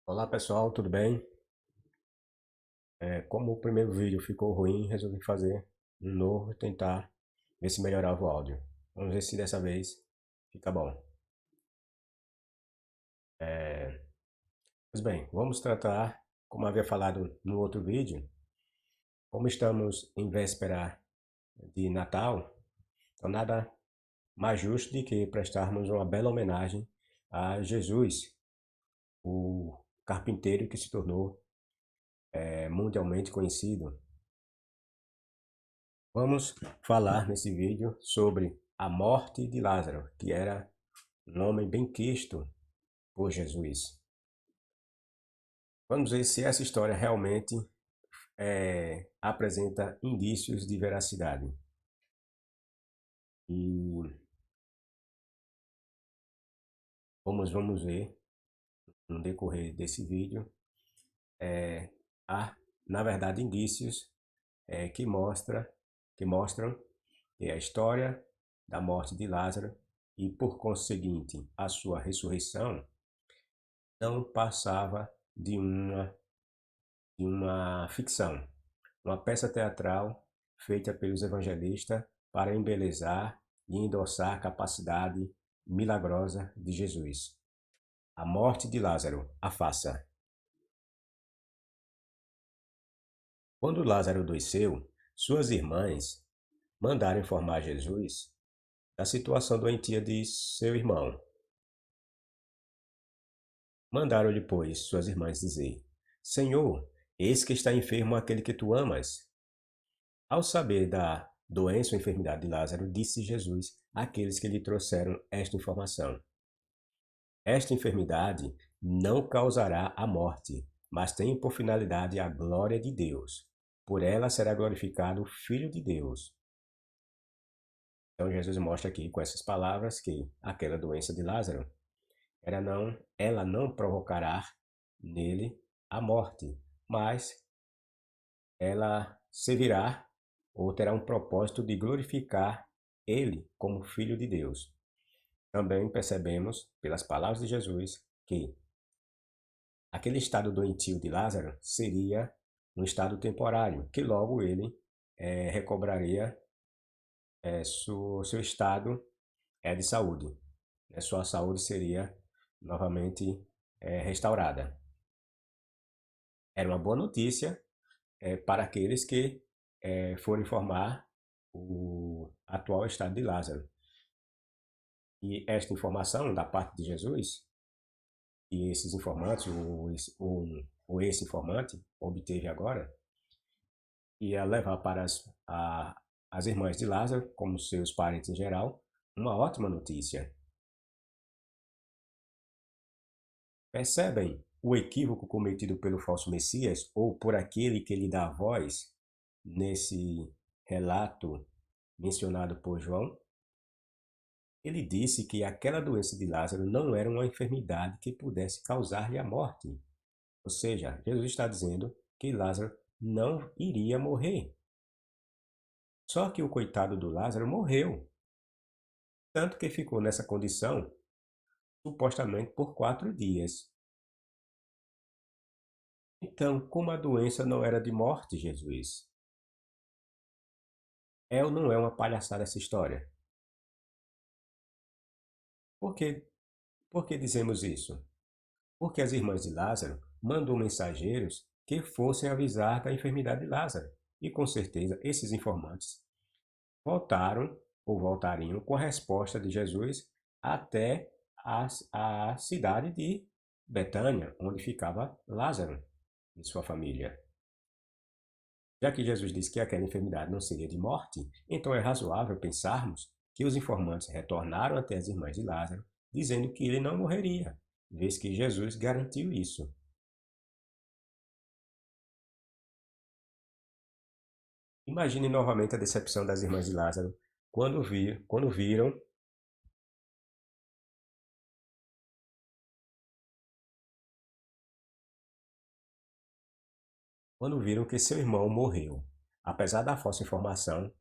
Olá pessoal, tudo bem? Como o primeiro vídeo ficou ruim, resolvi fazer um novo e tentar ver se melhorava o áudio. Vamos ver se dessa vez fica bom. Pois bem, vamos tratar, como havia falado no outro vídeo, como estamos em véspera de Natal, então nada mais justo do que prestarmos uma bela homenagem a Jesus, o carpinteiro que se tornou mundialmente conhecido. Vamos falar nesse vídeo sobre a morte de Lázaro, que era um homem bem quisto por Jesus. Vamos ver se essa história realmente apresenta indícios de veracidade. E vamos ver no decorrer desse vídeo, há, na verdade, indícios que mostram que a história da morte de Lázaro e, por conseguinte, a sua ressurreição não passava de uma ficção, uma peça teatral feita pelos evangelistas para embelezar e endossar a capacidade milagrosa de Jesus. A morte de Lázaro, a faça. Quando Lázaro adoeceu, suas irmãs mandaram informar Jesus da situação doentia de seu irmão. Mandaram-lhe, pois, suas irmãs dizer: Senhor, eis que está enfermo aquele que tu amas. Ao saber da doença ou enfermidade de Lázaro, disse Jesus àqueles que lhe trouxeram esta informação: Esta enfermidade não causará a morte, mas tem por finalidade a glória de Deus. Por ela será glorificado o Filho de Deus. Então Jesus mostra aqui com essas palavras que aquela doença de Lázaro ela não provocará nele a morte, mas ela servirá ou terá um propósito de glorificar ele como Filho de Deus. Também percebemos, pelas palavras de Jesus, que aquele estado doentio de Lázaro seria um estado temporário, que logo ele recobraria seu estado de saúde. Sua saúde seria novamente restaurada. Era uma boa notícia para aqueles que foram informar o atual estado de Lázaro. E esta informação da parte de Jesus, e esses informantes, ou esse informante, obteve agora, ia levar para as irmãs de Lázaro, como seus parentes em geral, uma ótima notícia. Percebem o equívoco cometido pelo falso Messias ou por aquele que lhe dá voz nesse relato mencionado por João? Ele disse que aquela doença de Lázaro não era uma enfermidade que pudesse causar-lhe a morte. Ou seja, Jesus está dizendo que Lázaro não iria morrer. Só que o coitado do Lázaro morreu, tanto que ficou nessa condição supostamente por 4 dias. Então, como a doença não era de morte, Jesus? É ou não é uma palhaçada essa história? Por que, por que dizemos isso? Porque as irmãs de Lázaro mandou mensageiros que fossem avisar da enfermidade de Lázaro. E com certeza esses informantes voltaram ou voltariam com a resposta de Jesus até a cidade de Betânia, onde ficava Lázaro e sua família. Já que Jesus disse que aquela enfermidade não seria de morte, então é razoável pensarmos que os informantes retornaram até as irmãs de Lázaro, dizendo que ele não morreria, vez que Jesus garantiu isso. Imagine novamente a decepção das irmãs de Lázaro quando viram que seu irmão morreu, apesar da falsa informação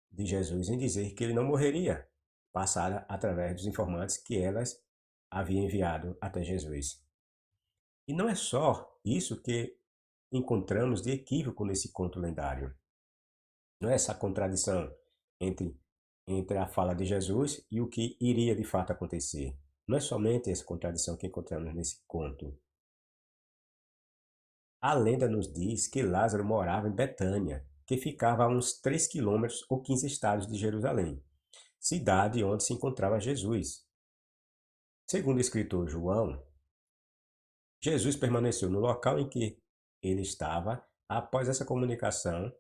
de Jesus em dizer que ele não morreria, passada através dos informantes que elas haviam enviado até Jesus. E não é só isso que encontramos de equívoco nesse conto lendário. Não é essa contradição entre, entre a fala de Jesus e o que iria de fato acontecer. Não é somente essa contradição que encontramos nesse conto. A lenda nos diz que Lázaro morava em Betânia, que ficava a uns 3 quilômetros ou 15 estádios de Jerusalém, cidade onde se encontrava Jesus. Segundo o escritor João, Jesus permaneceu no local em que ele estava após essa comunicação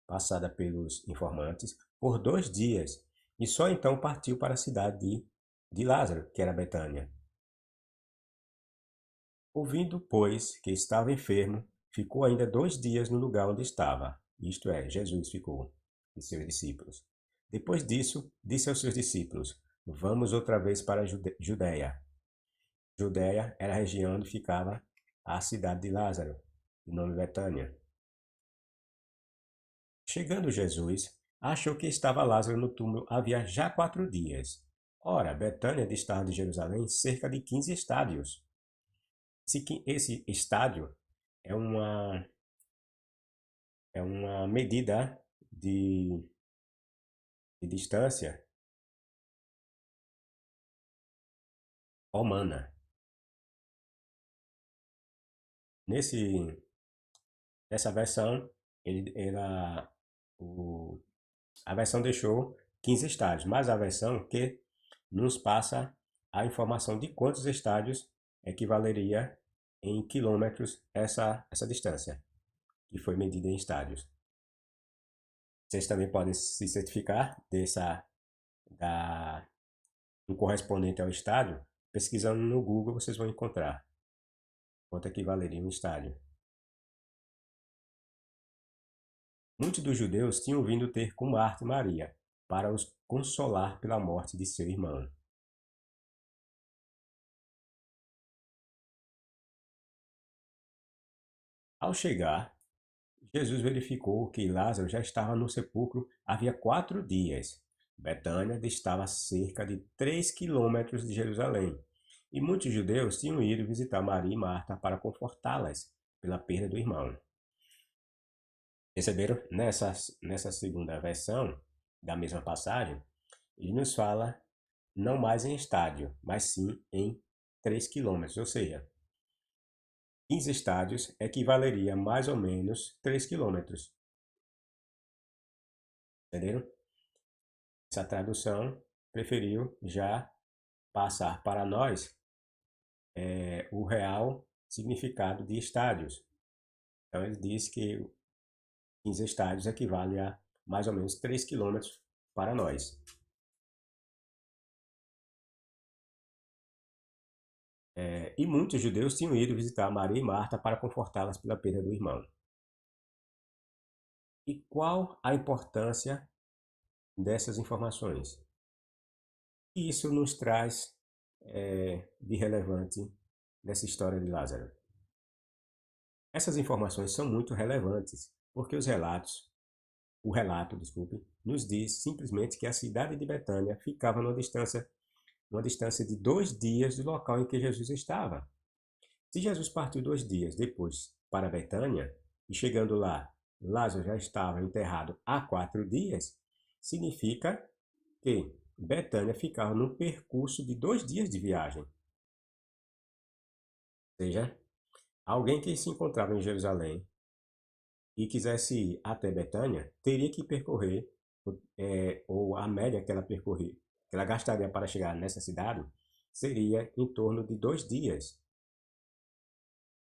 passada pelos informantes por 2 dias e só então partiu para a cidade de Lázaro, que era Betânia. Ouvindo, pois, que estava enfermo, ficou ainda 2 dias no lugar onde estava, isto é, Jesus ficou, e seus discípulos. Depois disso, disse aos seus discípulos: Vamos outra vez para a Judéia. Judéia era a região onde ficava a cidade de Lázaro, de nome Betânia. Chegando Jesus, achou que estava Lázaro no túmulo havia já 4 dias. Ora, Betânia distava de Jerusalém cerca de 15 estádios. Esse estádio é uma medida de, de distância romana. Nesse, nessa versão, o, a versão deixou 15 estádios, mas a versão que nos passa a informação de quantos estádios equivaleria em quilômetros essa distância, que foi medida em estádios. Vocês também podem se certificar do correspondente ao estádio. Pesquisando no Google, vocês vão encontrar quanto equivaleria um estádio. Muitos dos judeus tinham vindo ter com Marta e Maria para os consolar pela morte de seu irmão. Ao chegar, Jesus verificou que Lázaro já estava no sepulcro havia 4 dias. Betânia distava cerca de 3 quilômetros de Jerusalém, e muitos judeus tinham ido visitar Maria e Marta para confortá-las pela perda do irmão. Perceberam? Nessa segunda versão da mesma passagem, ele nos fala não mais em estádio, mas sim em 3 quilômetros, ou seja, 15 estádios equivaleria a mais ou menos 3 quilômetros. Entenderam? Essa tradução preferiu já passar para nós o real significado de estádios. Então ele diz que 15 estádios equivale a mais ou menos 3 quilômetros para nós. E muitos judeus tinham ido visitar Maria e Marta para confortá-las pela perda do irmão. E qual a importância dessas informações? E isso nos traz de relevante nessa história de Lázaro. Essas informações são muito relevantes, porque o relato, desculpe, nos diz simplesmente que a cidade de Betânia ficava numa distância de 2 dias do local em que Jesus estava. Se Jesus partiu 2 dias depois para Betânia, e chegando lá, Lázaro já estava enterrado há 4 dias, significa que Betânia ficava num percurso de 2 dias de viagem. Ou seja, alguém que se encontrava em Jerusalém e quisesse ir até Betânia, teria que percorrer, ou a média que que ela gastaria para chegar nessa cidade, seria em torno de 2 dias,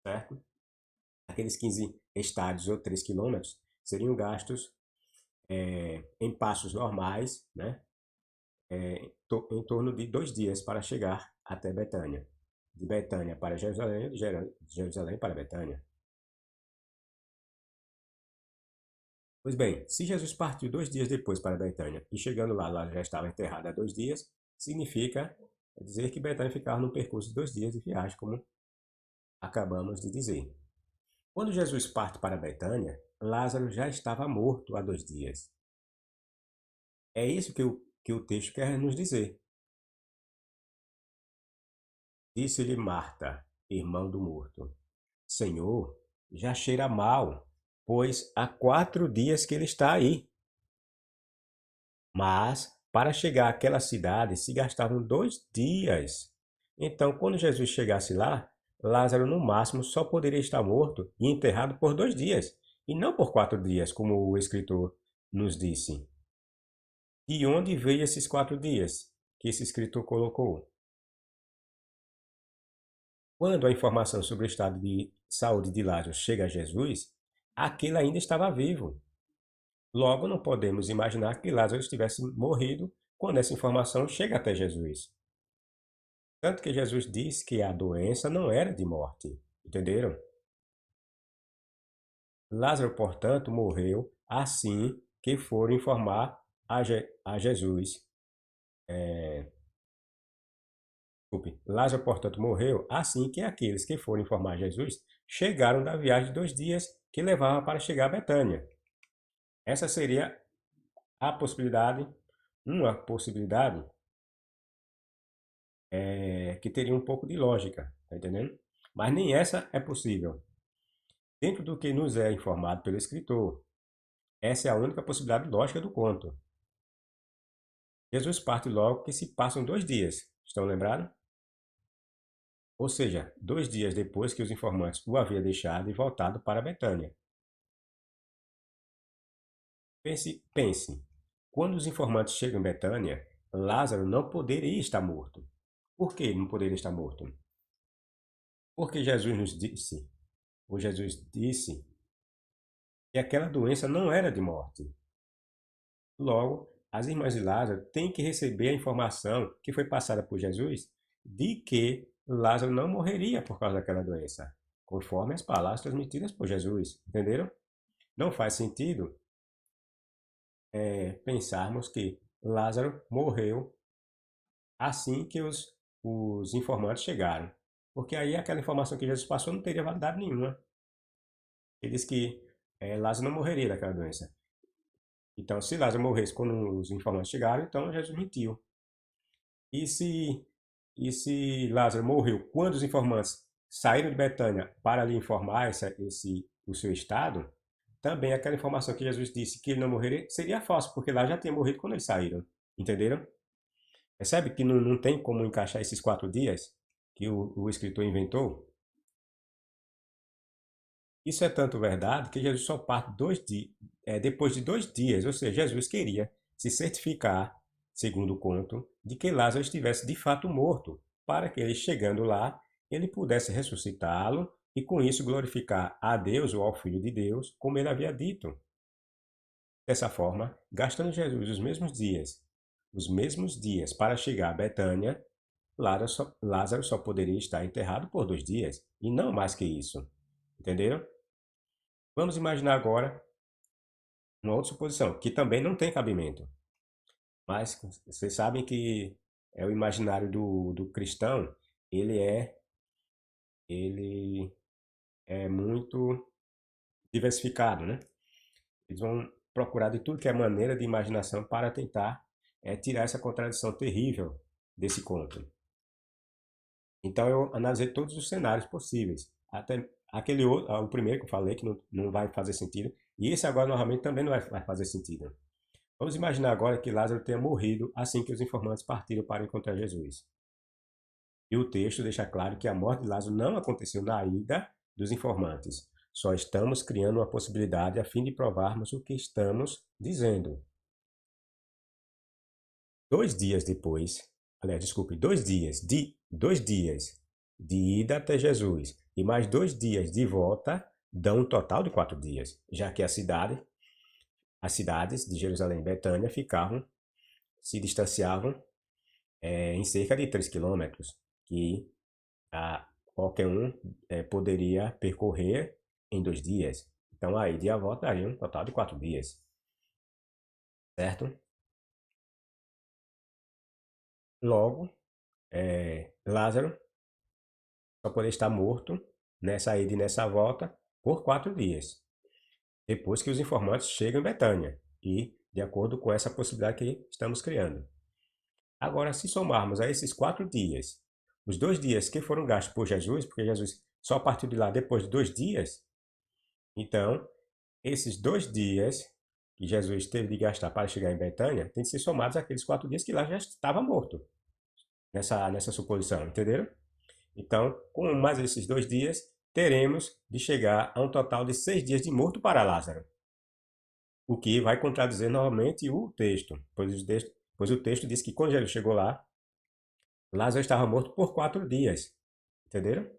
certo? Aqueles 15 estádios ou 3 quilômetros seriam gastos em passos normais, né? Em torno de 2 dias para chegar até Betânia. De Betânia para Jerusalém, de Jerusalém para Betânia. Pois bem, se Jesus partiu 2 dias depois para Betânia e chegando lá já estava enterrado há 2 dias, significa dizer que Betânia ficava num percurso de 2 dias de viagem, como acabamos de dizer. Quando Jesus parte para Betânia, Lázaro já estava morto há 2 dias. É isso que o texto quer nos dizer. Disse-lhe Marta, irmão do morto. Senhor, já cheira mal, pois há 4 dias que ele está aí. Mas, para chegar àquela cidade, se gastavam 2 dias. Então, quando Jesus chegasse lá, Lázaro, no máximo, só poderia estar morto e enterrado por 2 dias, e não por 4 dias, como o escritor nos disse. De onde veio esses 4 dias que esse escritor colocou? Quando a informação sobre o estado de saúde de Lázaro chega a Jesus, aquele ainda estava vivo. Logo, não podemos imaginar que Lázaro estivesse morrido quando essa informação chega até Jesus. Tanto que Jesus diz que a doença não era de morte. Entenderam? Lázaro, portanto, morreu assim que foram informar a Jesus. Desculpe. Lázaro, portanto, morreu assim que aqueles que foram informar a Jesus chegaram da viagem de 2 dias que levava para chegar a Betânia. Essa seria a possibilidade, uma possibilidade que teria um pouco de lógica, tá entendendo? Mas nem essa é possível. Dentro do que nos é informado pelo escritor, essa é a única possibilidade lógica do conto. Jesus parte logo que se passam 2 dias. Estão lembrados? Ou seja, 2 dias depois que os informantes o haviam deixado e voltado para Betânia. Pense. Quando os informantes chegam em Betânia, Lázaro não poderia estar morto. Por que não poderia estar morto? Porque Jesus disse que aquela doença não era de morte. Logo, as irmãs de Lázaro têm que receber a informação que foi passada por Jesus de que Lázaro não morreria por causa daquela doença, conforme as palavras transmitidas por Jesus. Entenderam? Não faz sentido pensarmos que Lázaro morreu assim que os informantes chegaram. Porque aí aquela informação que Jesus passou não teria validade nenhuma. Ele disse que Lázaro não morreria daquela doença. Então, se Lázaro morresse quando os informantes chegaram, então Jesus mentiu. E se, e se Lázaro morreu quando os informantes saíram de Betânia para lhe informar o seu estado, também aquela informação que Jesus disse que ele não morreria seria falsa, porque lá já tinha morrido quando eles saíram. Entenderam? Percebe que não tem como encaixar esses 4 dias que o escritor inventou? Isso é tanto verdade que Jesus só parte depois de 2 dias, ou seja, Jesus queria se certificar, segundo o conto, de que Lázaro estivesse de fato morto, para que ele, chegando lá, ele pudesse ressuscitá-lo e com isso glorificar a Deus ou ao Filho de Deus, como ele havia dito. Dessa forma, gastando Jesus os mesmos dias para chegar a Betânia, Lázaro só poderia estar enterrado por 2 dias, e não mais que isso. Entenderam? Vamos imaginar agora uma outra suposição, que também não tem cabimento. Mas vocês sabem que o imaginário do cristão, ele é, ele é muito diversificado, né? Eles vão procurar de tudo que é maneira de imaginação para tentar tirar essa contradição terrível desse conto. Então eu analisei todos os cenários possíveis, até aquele outro, o primeiro que eu falei que não vai fazer sentido, e esse agora novamente também não vai fazer sentido. Vamos imaginar agora que Lázaro tenha morrido assim que os informantes partiram para encontrar Jesus. E o texto deixa claro que a morte de Lázaro não aconteceu na ida dos informantes. Só estamos criando uma possibilidade a fim de provarmos o que estamos dizendo. 2 dias depois, aliás, desculpe, 2 dias de ida até Jesus e mais 2 dias de volta dão um total de 4 dias, já que as cidades de Jerusalém e Betânia se distanciavam em cerca de 3 quilômetros, que qualquer um poderia percorrer em 2 dias. Então a ida e a volta daria um total de 4 dias, certo? Logo, Lázaro só poderia estar morto nessa ida e nessa volta por 4 dias, depois que os informantes chegam em Betânia, e de acordo com essa possibilidade que estamos criando. Agora, se somarmos a esses 4 dias, os 2 dias que foram gastos por Jesus, porque Jesus só a partir de lá, depois de 2 dias. Então, esses 2 dias que Jesus teve de gastar para chegar em Betânia, tem que ser somados àqueles 4 dias que lá já estava morto, nessa suposição, entenderam? Então, com mais esses 2 dias, teremos de chegar a um total de 6 dias de morto para Lázaro. O que vai contradizer novamente o texto, pois o texto diz que quando Jesus chegou lá, Lázaro estava morto por 4 dias. Entenderam?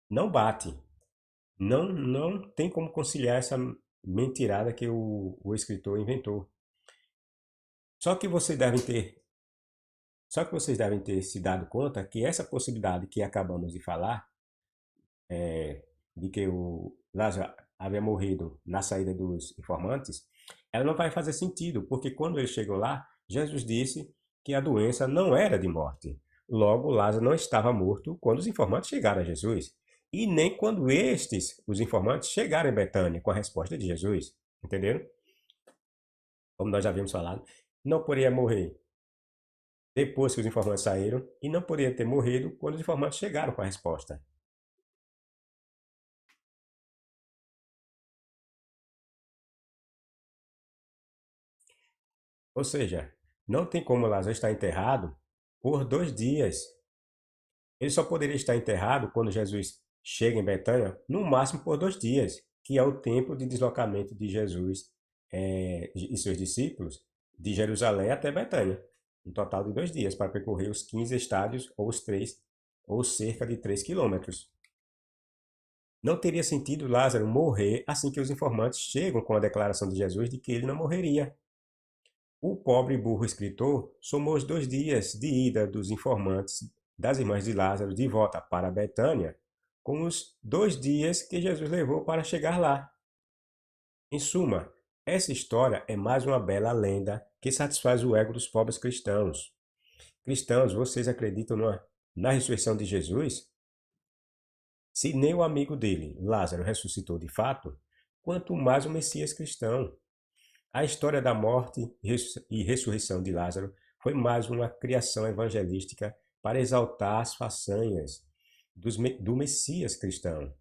Não bate. Não tem como conciliar essa mentirada que o escritor inventou. Só que vocês devem ter, só que vocês devem ter se dado conta que essa possibilidade que acabamos de falar, de que o Lázaro havia morrido na saída dos informantes, ela não vai fazer sentido, porque quando ele chegou lá, Jesus disse que a doença não era de morte. Logo, Lázaro não estava morto quando os informantes chegaram a Jesus, e nem quando os informantes, chegaram em Betânia com a resposta de Jesus. Entenderam? Como nós já havíamos falado, não poderia morrer depois que os informantes saíram, e não poderia ter morrido quando os informantes chegaram com a resposta. Ou seja, não tem como Lázaro estar enterrado por 2 dias. Ele só poderia estar enterrado quando Jesus chega em Betânia, no máximo por 2 dias, que é o tempo de deslocamento de Jesus e seus discípulos de Jerusalém até Betânia. Um total de 2 dias para percorrer os 15 estádios ou os 3, ou cerca de 3 quilômetros. Não teria sentido Lázaro morrer assim que os informantes chegam com a declaração de Jesus de que ele não morreria. O pobre e burro escritor somou os 2 dias de ida dos informantes das irmãs de Lázaro de volta para Betânia com os 2 dias que Jesus levou para chegar lá. Em suma, essa história é mais uma bela lenda que satisfaz o ego dos pobres cristãos. Cristãos, vocês acreditam na ressurreição de Jesus? Se nem o amigo dele, Lázaro, ressuscitou de fato, quanto mais o Messias cristão. A história da morte e ressurreição de Lázaro foi mais uma criação evangelística para exaltar as façanhas do Messias cristão.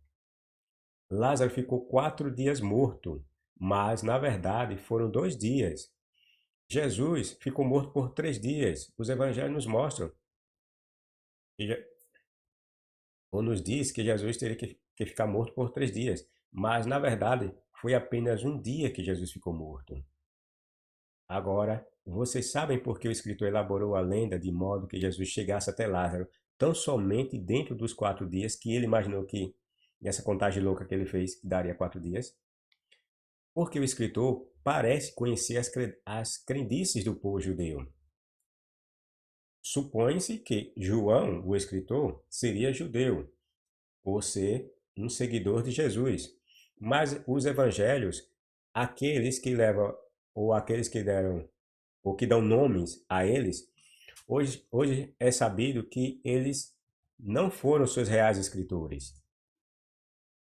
Lázaro ficou 4 dias morto, mas na verdade foram 2 dias. Jesus ficou morto por 3 dias. Os evangelhos nos mostram, ou nos diz que Jesus teria que ficar morto por 3 dias, mas na verdade foi apenas um dia que Jesus ficou morto. Agora, vocês sabem por que o escritor elaborou a lenda de modo que Jesus chegasse até Lázaro tão somente dentro dos 4 dias que ele imaginou que, nessa contagem louca que ele fez, que daria 4 dias? Porque o escritor parece conhecer as crendices do povo judeu. Supõe-se que João, o escritor, seria judeu, por ser um seguidor de Jesus. Mas os evangelhos, aqueles que levam, ou aqueles que deram, ou que dão nomes a eles, hoje é sabido que eles não foram seus reais escritores.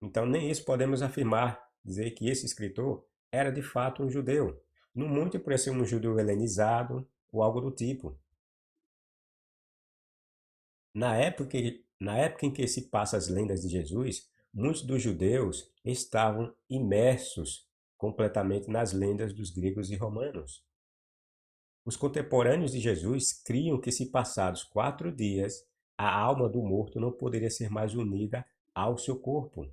Então, nem isso podemos afirmar, dizer que esse escritor era de fato um judeu. No muito por ser um judeu helenizado ou algo do tipo. Na época em que se passa as lendas de Jesus, muitos dos judeus estavam imersos completamente nas lendas dos gregos e romanos. Os contemporâneos de Jesus criam que, se passados 4 dias, a alma do morto não poderia ser mais unida ao seu corpo.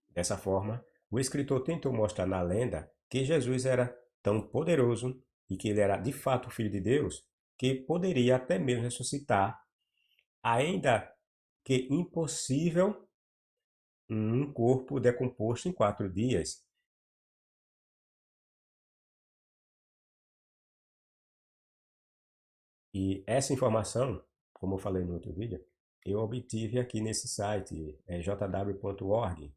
Dessa forma, o escritor tentou mostrar na lenda que Jesus era tão poderoso e que ele era de fato o Filho de Deus, que poderia até mesmo ressuscitar, ainda que impossível, um corpo decomposto em 4 dias. E essa informação, como eu falei no outro vídeo, eu obtive aqui nesse site, jw.org.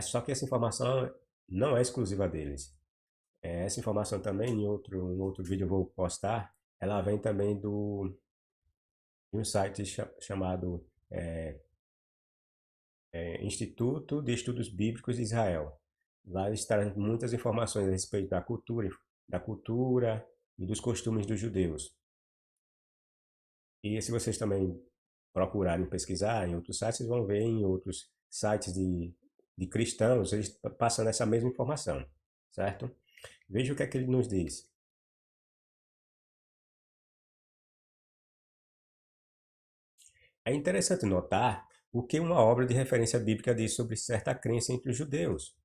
Só que essa informação não é exclusiva deles. Essa informação também, em outro vídeo eu vou postar, ela vem também de um site chamado Instituto de Estudos Bíblicos de Israel. Lá eles trazem muitas informações a respeito da cultura e dos costumes dos judeus. E se vocês também procurarem pesquisar em outros sites, vocês vão ver em outros sites de cristãos, eles passando essa mesma informação, certo? Veja o que é que ele nos diz. É interessante notar o que uma obra de referência bíblica diz sobre certa crença entre os judeus.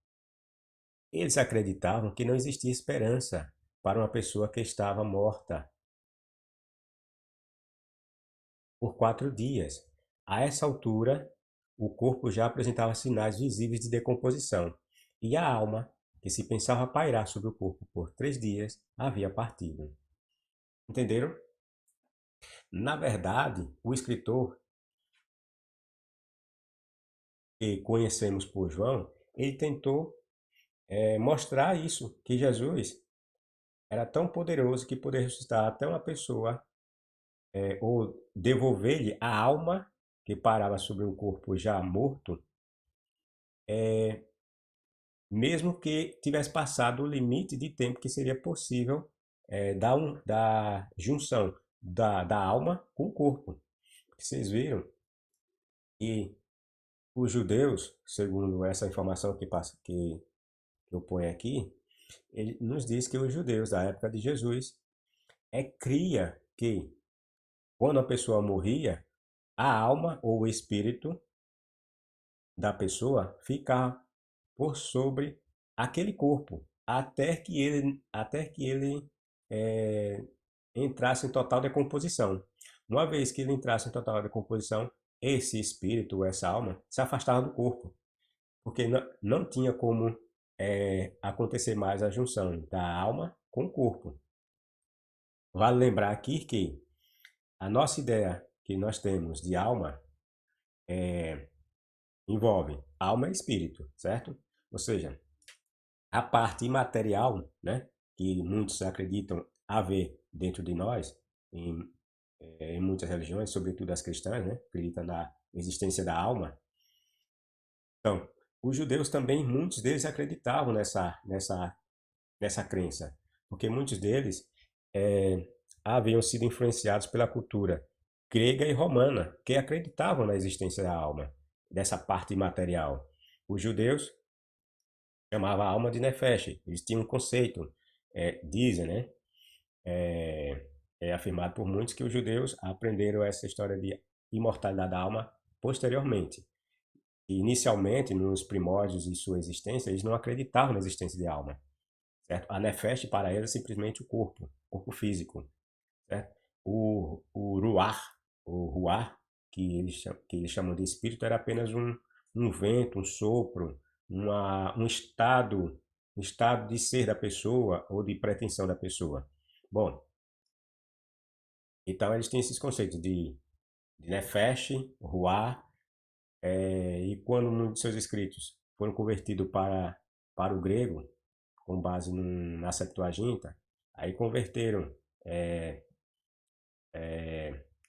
Eles acreditavam que não existia esperança para uma pessoa que estava morta por 4 dias. A essa altura, o corpo já apresentava sinais visíveis de decomposição, e a alma, que se pensava pairar sobre o corpo por 3 dias, havia partido. Entenderam? Na verdade, o escritor que conhecemos por João, ele tentou mostrar isso, que Jesus era tão poderoso que poderia ressuscitar até uma pessoa, ou devolver-lhe a alma que parava sobre um corpo já morto, mesmo que tivesse passado o limite de tempo que seria possível da junção da alma com o corpo. Vocês viram que os judeus, segundo essa informação que eu ponho aqui, ele nos diz que os judeus da época de Jesus cria que quando a pessoa morria, a alma ou o espírito da pessoa ficava por sobre aquele corpo, até que ele entrasse em total decomposição. Uma vez que ele entrasse em total decomposição, esse espírito, essa alma, se afastava do corpo, porque não tinha como acontecer mais a junção da alma com o corpo. Vale lembrar aqui que a nossa ideia que nós temos de alma envolve alma e espírito, certo? Ou seja, a parte imaterial, né, que muitos acreditam haver dentro de nós, em muitas religiões, sobretudo as cristãs, né, acreditam na existência da alma. Então, os judeus também, muitos deles acreditavam nessa crença, porque muitos deles haviam sido influenciados pela cultura grega e romana, que acreditavam na existência da alma, dessa parte imaterial. Os judeus chamavam a alma de Nefesh. Eles tinham um conceito, dizem, né? É afirmado por muitos que os judeus aprenderam essa história de imortalidade da alma posteriormente. E, inicialmente, nos primórdios de sua existência, eles não acreditavam na existência de alma. Certo? A Nefesh para eles é simplesmente o corpo físico. Certo? O Ruach, que eles chamam de espírito, era apenas um vento, um sopro, um estado de ser da pessoa ou de pretensão da pessoa. Bom, então eles têm esses conceitos de Nefesh, Ruach, e quando muitos de seus escritos foram convertidos para o grego, com base na Septuaginta, aí converteram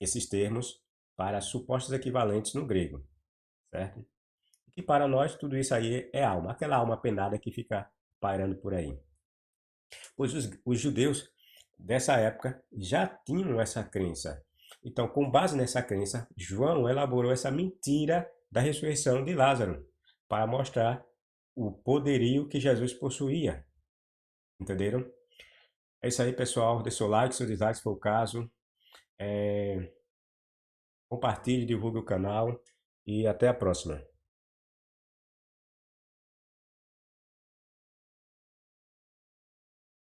esses termos para supostos equivalentes no grego, certo? E para nós tudo isso aí é alma, aquela alma penada que fica pairando por aí. Pois os judeus dessa época já tinham essa crença. Então, com base nessa crença, João elaborou essa mentira da ressurreição de Lázaro para mostrar o poderio que Jesus possuía. Entenderam? É isso aí, pessoal. Dê seu like, seu dislike se for o caso. Compartilhe, divulgue o canal e até a próxima.